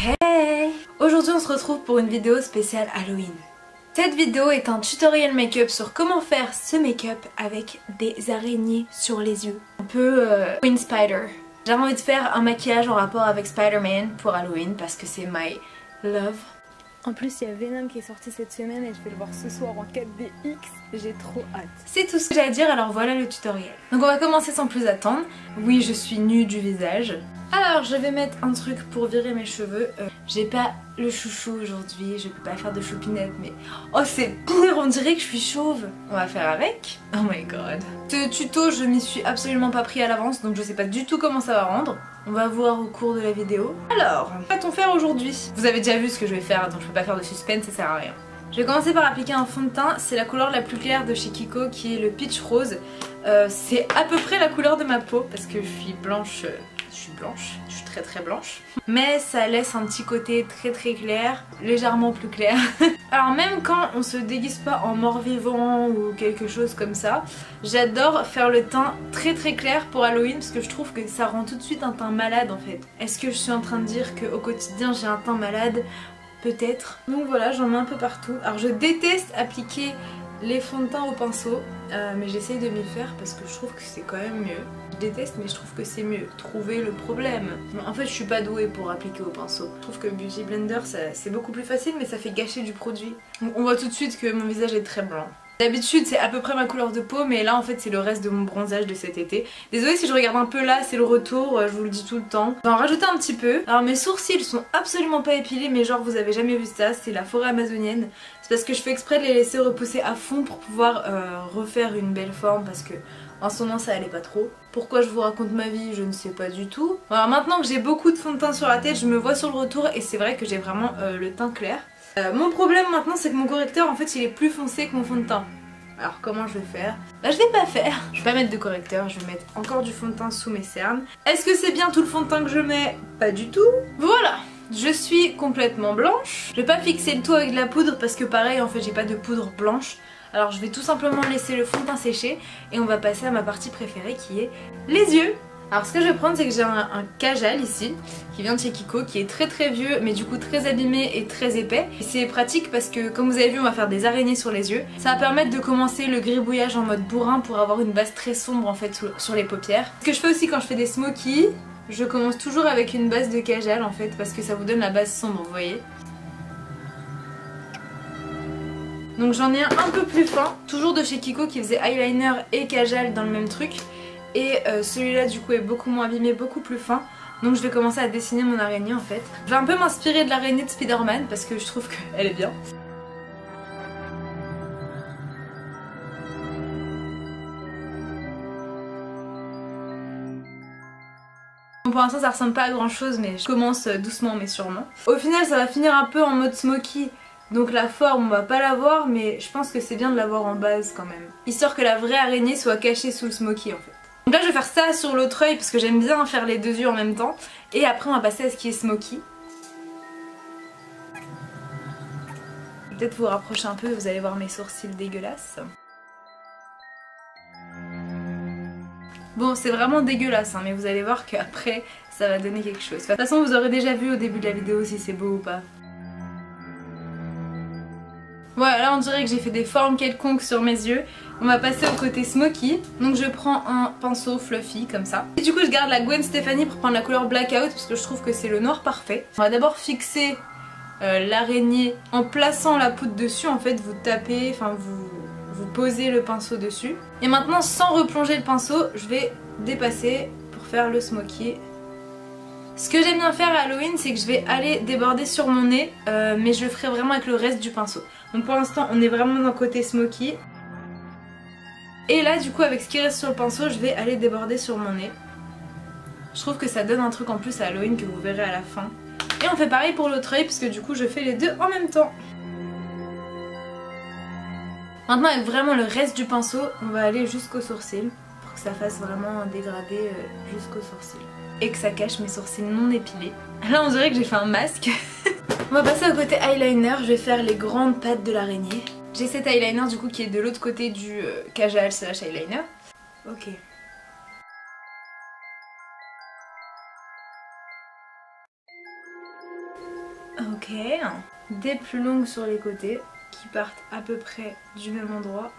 Hey! Aujourd'hui on se retrouve pour une vidéo spéciale Halloween. Cette vidéo est un tutoriel make-up sur comment faire ce make-up avec des araignées sur les yeux. Un peu Queen Spider. J'avais envie de faire un maquillage en rapport avec Spider-Man pour Halloween parce que c'est my love. En plus, il y a Venom qui est sorti cette semaine et je vais le voir ce soir en 4DX. J'ai trop hâte. C'est tout ce que j'ai à dire, alors voilà le tutoriel. Donc on va commencer sans plus attendre. Oui, je suis nue du visage. Alors je vais mettre un truc pour virer mes cheveux. J'ai pas le chouchou aujourd'hui, je peux pas faire de choupinette mais... Oh c'est pire, on dirait que je suis chauve. On va faire avec. Oh my god. Ce tuto je m'y suis absolument pas pris à l'avance donc je sais pas du tout comment ça va rendre. On va voir au cours de la vidéo. Alors, que va-t-on faire aujourd'hui? Vous avez déjà vu ce que je vais faire donc je peux pas faire de suspense, ça sert à rien. Je vais commencer par appliquer un fond de teint, c'est la couleur la plus claire de chez Kiko qui est le peach rose. C'est à peu près la couleur de ma peau parce que je suis blanche. Je suis très blanche. Mais ça laisse un petit côté très clair, légèrement plus clair. Alors même quand on se déguise pas en mort-vivant ou quelque chose comme ça, j'adore faire le teint très clair pour Halloween parce que je trouve que ça rend tout de suite un teint malade en fait. Est-ce que je suis en train de dire qu'au quotidien j'ai un teint malade? Peut-être. Donc voilà, j'en mets un peu partout. Alors je déteste appliquer les fonds de teint au pinceau, mais j'essaye de m'y faire parce que je trouve que c'est quand même mieux. Je déteste mais je trouve que c'est mieux. Trouver le problème. En fait je suis pas douée pour appliquer au pinceau. Je trouve que Beauty Blender c'est beaucoup plus facile mais ça fait gâcher du produit. Donc on voit tout de suite que mon visage est très blanc. D'habitude c'est à peu près ma couleur de peau mais là en fait c'est le reste de mon bronzage de cet été. Désolée si je regarde un peu là, c'est le retour, je vous le dis tout le temps. Je vais en rajouter un petit peu. Alors mes sourcils sont absolument pas épilés mais genre vous avez jamais vu ça, c'est la forêt amazonienne. C'est parce que je fais exprès de les laisser repousser à fond pour pouvoir refaire une belle forme parce que en ce moment ça allait pas trop. Pourquoi je vous raconte ma vie, je ne sais pas du tout. Alors maintenant que j'ai beaucoup de fond de teint sur la tête, je me vois sur le retour et c'est vrai que j'ai vraiment le teint clair. Mon problème maintenant c'est que mon correcteur en fait il est plus foncé que mon fond de teint. Alors comment je vais faire? Bah je vais pas faire. Je vais pas mettre de correcteur, je vais mettre encore du fond de teint sous mes cernes. Est-ce que c'est bien tout le fond de teint que je mets? Pas du tout. Voilà. Je suis complètement blanche. Je vais pas fixer le tout avec de la poudre parce que pareil en fait j'ai pas de poudre blanche. Alors je vais tout simplement laisser le fond de teint sécher et on va passer à ma partie préférée qui est les yeux. Alors ce que je vais prendre c'est que j'ai un kajal ici qui vient de chez Kiko qui est très vieux mais du coup très abîmé et très épais. Et c'est pratique parce que comme vous avez vu on va faire des araignées sur les yeux. Ça va permettre de commencer le gribouillage en mode bourrin pour avoir une base très sombre en fait sur les paupières. Ce que je fais aussi quand je fais des smokies, je commence toujours avec une base de kajal en fait parce que ça vous donne la base sombre, vous voyez. Donc j'en ai un peu plus fin, toujours de chez Kiko qui faisait eyeliner et kajal dans le même truc. Et celui-là du coup est beaucoup moins abîmé, beaucoup plus fin. Donc je vais commencer à dessiner mon araignée en fait. Je vais un peu m'inspirer de l'araignée de Spider-Man parce que je trouve qu'elle est bien. Bon, pour l'instant ça ressemble pas à grand chose mais je commence doucement mais sûrement. Au final ça va finir un peu en mode smoky. Donc la forme on va pas la voir mais je pense que c'est bien de l'avoir en base quand même. Histoire que la vraie araignée soit cachée sous le smoky en fait. Donc là je vais faire ça sur l'autre œil parce que j'aime bien faire les deux yeux en même temps. Et après on va passer à ce qui est smoky. Peut-être vous rapprocher un peu, vous allez voir mes sourcils dégueulasses. Bon c'est vraiment dégueulasse hein, mais vous allez voir qu'après ça va donner quelque chose. De toute façon vous aurez déjà vu au début de la vidéo si c'est beau ou pas. Voilà, là on dirait que j'ai fait des formes quelconques sur mes yeux. On va passer au côté smoky. Donc je prends un pinceau fluffy comme ça. Et du coup je garde la Gwen Stefani pour prendre la couleur blackout parce que je trouve que c'est le noir parfait. On va d'abord fixer l'araignée en plaçant la poudre dessus. En fait vous tapez, enfin vous posez le pinceau dessus. Et maintenant sans replonger le pinceau, je vais dépasser pour faire le smoky. Ce que j'aime bien faire à Halloween c'est que je vais aller déborder sur mon nez mais je le ferai vraiment avec le reste du pinceau. Donc pour l'instant on est vraiment dans le côté smoky. Et là du coup avec ce qui reste sur le pinceau je vais aller déborder sur mon nez. Je trouve que ça donne un truc en plus à Halloween que vous verrez à la fin. Et on fait pareil pour l'autre œil parce que du coup je fais les deux en même temps. Maintenant avec vraiment le reste du pinceau on va aller jusqu'aux sourcils pour que ça fasse vraiment un dégradé jusqu'aux sourcils. Et que ça cache mes sourcils non épilés. Là on dirait que j'ai fait un masque. On va passer au côté eyeliner, je vais faire les grandes pattes de l'araignée. J'ai cet eyeliner du coup qui est de l'autre côté du kajal slash eyeliner. Ok. Ok. Des plus longues sur les côtés qui partent à peu près du même endroit.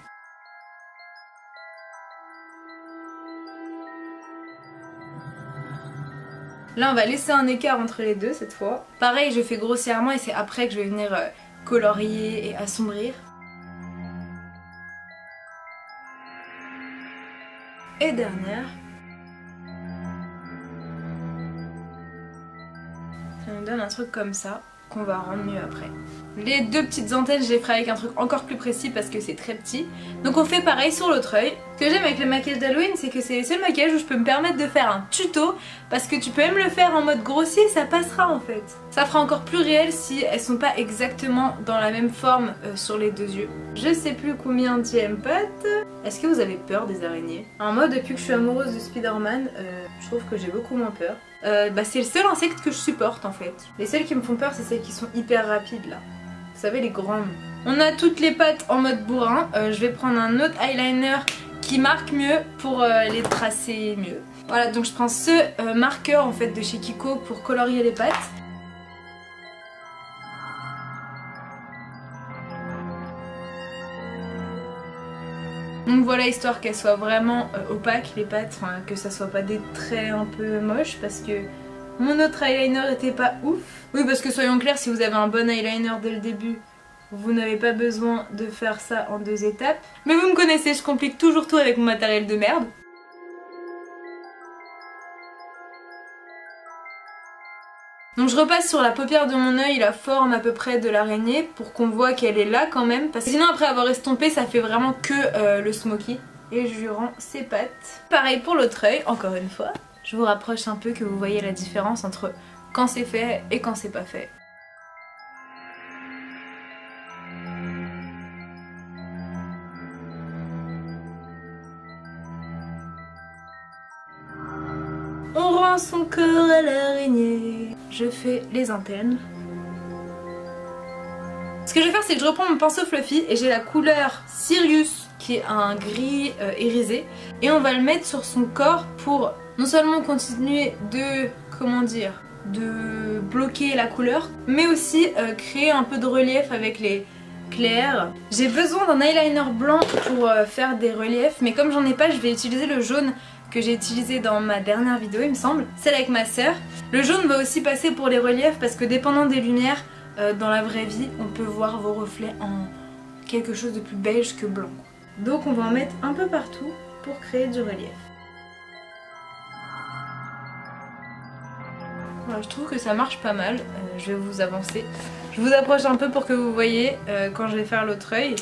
Là on va laisser un écart entre les deux cette fois. Pareil, je fais grossièrement et c'est après que je vais venir colorier et assombrir. Et dernière. Ça nous donne un truc comme ça qu'on va rendre mieux après. Les deux petites antennes, je les ferai avec un truc encore plus précis parce que c'est très petit. Donc on fait pareil sur l'autre œil. Ce que j'aime avec le maquillage d'Halloween, c'est que c'est les seuls maquillages où je peux me permettre de faire un tuto parce que tu peux même le faire en mode grossier, ça passera en fait. Ça fera encore plus réel si elles sont pas exactement dans la même forme sur les deux yeux. Je sais plus combien d'IM potes. Est-ce que vous avez peur des araignées? Alors moi, depuis que je suis amoureuse de Spider-Man, je trouve que j'ai beaucoup moins peur. C'est le seul insecte que je supporte en fait. Les seuls qui me font peur, c'est celles qui sont hyper rapides là. Vous savez, les grandes. On a toutes les pattes en mode bourrin. Je vais prendre un autre eyeliner qui marque mieux pour les tracer mieux. Voilà, donc je prends ce marqueur en fait de chez Kiko pour colorier les pattes. Donc voilà, histoire qu'elles soient vraiment opaques les pattes, enfin, que ça soit pas des traits un peu moches parce que mon autre eyeliner était pas ouf. Oui, parce que soyons clairs, si vous avez un bon eyeliner dès le début, vous n'avez pas besoin de faire ça en 2 étapes. Mais vous me connaissez, je complique toujours tout avec mon matériel de merde. Donc je repasse sur la paupière de mon œil la forme à peu près de l'araignée pour qu'on voit qu'elle est là quand même. Parce que sinon après avoir estompé ça fait vraiment que le smoky. Et je lui rends ses pattes. Pareil pour l'autre œil, encore une fois. Je vous rapproche un peu que vous voyez la différence entre quand c'est fait et quand c'est pas fait. On rend son corps à l'araignée. Je fais les antennes. Ce que je vais faire, c'est que je reprends mon pinceau fluffy et j'ai la couleur Sirius qui est un gris irisé et on va le mettre sur son corps pour non seulement continuer de, comment dire, de bloquer la couleur, mais aussi créer un peu de relief avec les clairs. J'ai besoin d'un eyeliner blanc pour faire des reliefs, mais comme j'en ai pas, je vais utiliser le jaune que j'ai utilisé dans ma dernière vidéo il me semble, celle avec ma sœur. Le jaune va aussi passer pour les reliefs parce que dépendant des lumières, dans la vraie vie, on peut voir vos reflets en quelque chose de plus beige que blanc. Donc on va en mettre un peu partout pour créer du relief. Voilà, je trouve que ça marche pas mal, je vais vous avancer. Je vous approche un peu pour que vous voyez quand je vais faire l'autre œil.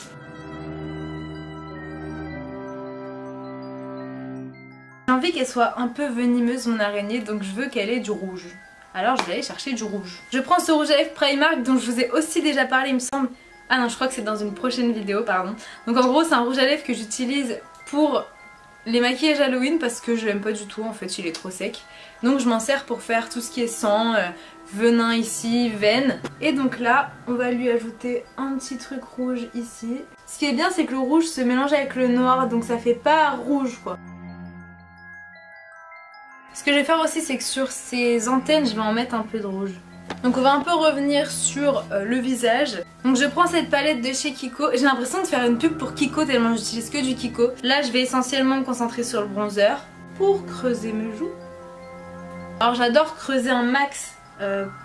J'ai envie qu'elle soit un peu venimeuse mon araignée, donc je veux qu'elle ait du rouge. Alors je vais aller chercher du rouge. Je prends ce rouge à lèvres Primark dont je vous ai aussi déjà parlé il me semble. Ah non, je crois que c'est dans une prochaine vidéo, pardon. Donc en gros c'est un rouge à lèvres que j'utilise pour les maquillages Halloween parce que je l'aime pas du tout, en fait il est trop sec. Donc je m'en sers pour faire tout ce qui est sang, venin ici, veine. Et donc là on va lui ajouter un petit truc rouge ici. Ce qui est bien c'est que le rouge se mélange avec le noir donc ça fait pas rouge quoi. Ce que je vais faire aussi c'est que sur ces antennes je vais en mettre un peu de rouge. Donc on va un peu revenir sur le visage. Donc je prends cette palette de chez Kiko. J'ai l'impression de faire une pub pour Kiko tellement j'utilise que du Kiko. Là je vais essentiellement me concentrer sur le bronzer pour creuser mes joues. Alors j'adore creuser un max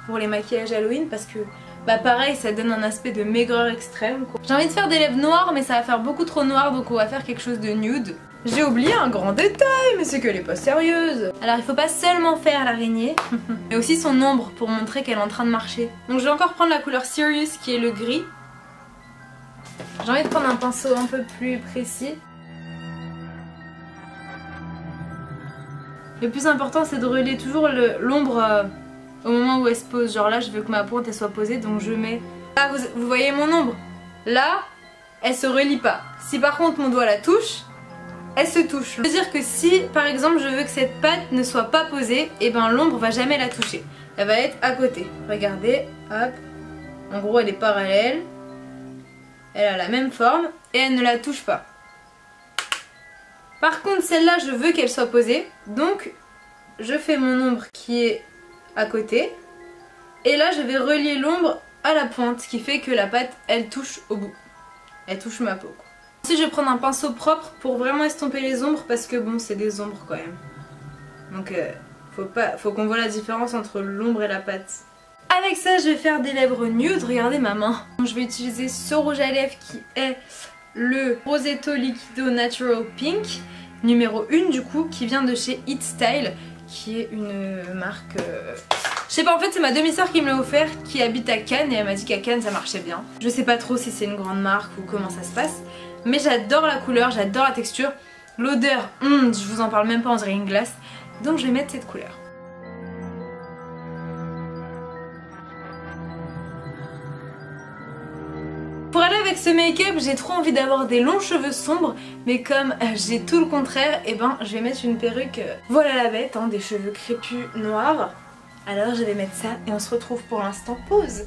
pour les maquillages Halloween parce que bah pareil ça donne un aspect de maigreur extrême. J'ai envie de faire des lèvres noires mais ça va faire beaucoup trop noir donc on va faire quelque chose de nude. J'ai oublié un grand détail, mais c'est qu'elle est pas sérieuse. Alors il faut pas seulement faire l'araignée, mais aussi son ombre pour montrer qu'elle est en train de marcher. Donc je vais encore prendre la couleur Sirius qui est le gris. J'ai envie de prendre un pinceau un peu plus précis. Le plus important c'est de relier toujours l'ombre au moment où elle se pose. Genre là je veux que ma pointe elle soit posée donc je mets... Là vous voyez mon ombre? Là elle se relie pas. Si par contre mon doigt la touche, elle se touche. Ça veut dire que si par exemple je veux que cette patte ne soit pas posée, et ben l'ombre va jamais la toucher. Elle va être à côté. Regardez, hop. En gros elle est parallèle. Elle a la même forme et elle ne la touche pas. Par contre celle-là je veux qu'elle soit posée. Donc je fais mon ombre qui est à côté. Et là je vais relier l'ombre à la pointe, ce qui fait que la pâte elle touche au bout. Elle touche ma peau quoi. Ensuite je vais prendre un pinceau propre pour vraiment estomper les ombres parce que bon c'est des ombres quand même. Donc faut qu'on voit la différence entre l'ombre et la pâte. Avec ça je vais faire des lèvres nude, regardez ma main. Je vais utiliser ce rouge à lèvres qui est le Rosetto Liquido Natural Pink numéro 1 du coup, qui vient de chez It Style, qui est une marque... Je sais pas, en fait c'est ma demi-sœur qui me l'a offert, qui habite à Cannes, et elle m'a dit qu'à Cannes ça marchait bien. Je sais pas trop si c'est une grande marque ou comment ça se passe, mais j'adore la couleur, j'adore la texture. L'odeur, je vous en parle même pas, on dirait une glace. Donc je vais mettre cette couleur. Pour aller avec ce make-up, j'ai trop envie d'avoir des longs cheveux sombres, mais comme j'ai tout le contraire, et ben je vais mettre une perruque, voilà la bête, hein, des cheveux crépus noirs. Alors je vais mettre ça et on se retrouve pour l'instant pause.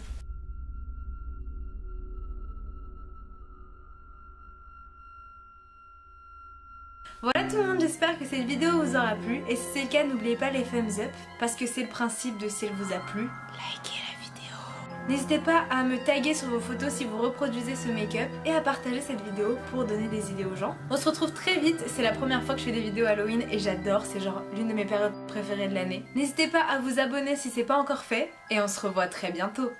Voilà tout le monde, j'espère que cette vidéo vous aura plu, et si c'est le cas n'oubliez pas les thumbs up, parce que c'est le principe de si elle vous a plu, likez la vidéo. N'hésitez pas à me taguer sur vos photos si vous reproduisez ce make-up et à partager cette vidéo pour donner des idées aux gens. On se retrouve très vite, c'est la première fois que je fais des vidéos Halloween et j'adore, c'est genre l'une de mes périodes préférées de l'année. N'hésitez pas à vous abonner si c'est pas encore fait et on se revoit très bientôt.